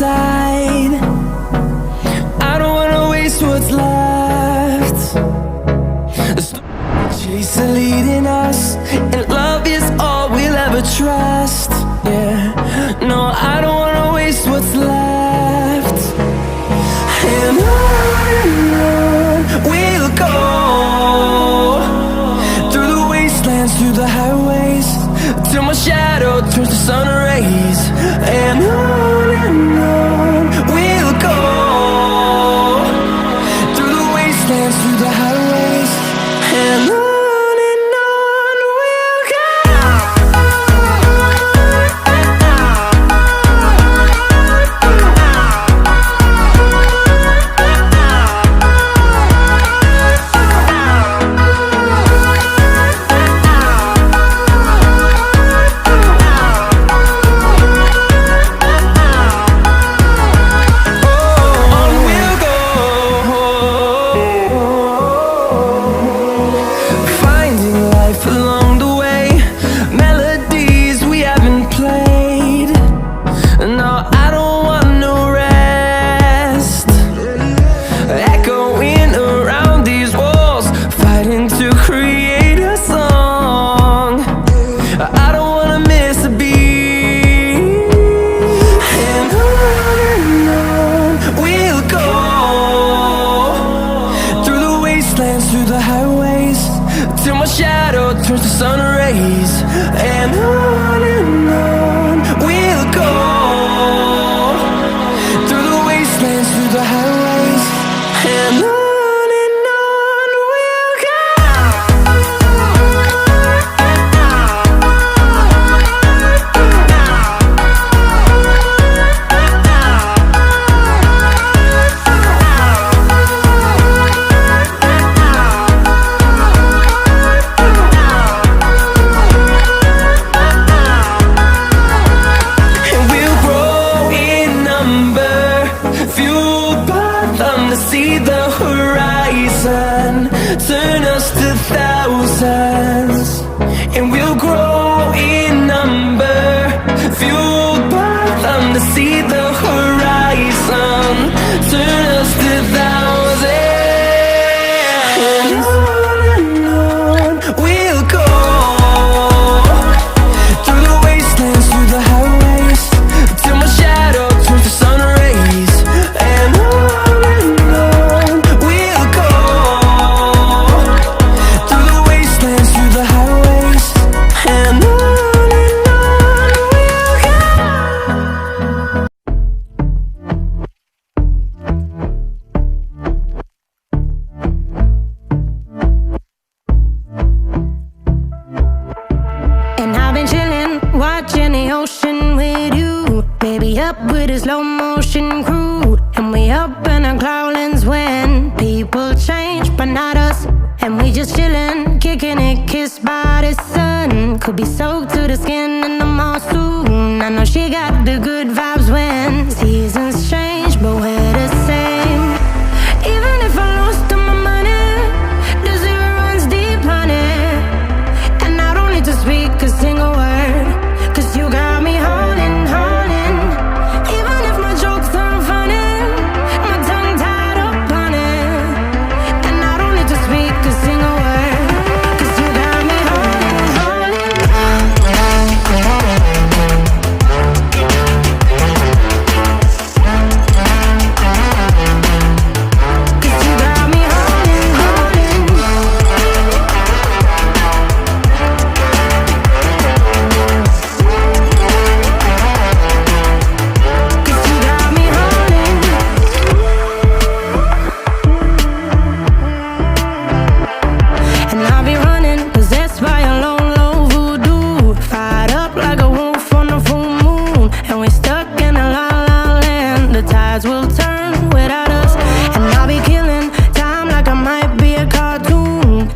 inside. I don't wanna waste what's left. Chase leading us, and love is all we'll ever trust. Yeah, no, I don't wanna waste what's left. And on we'll go, through the wastelands, through the highways, till my shadow turns to sun rays. And on we'll go, through the wastelands, through the highways, and on.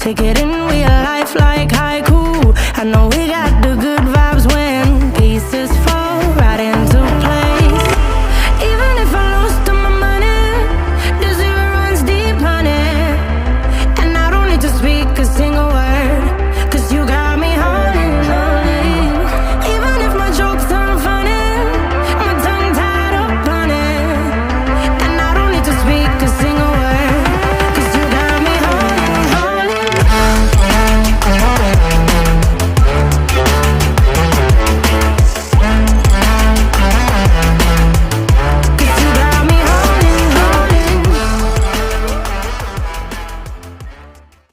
Take it in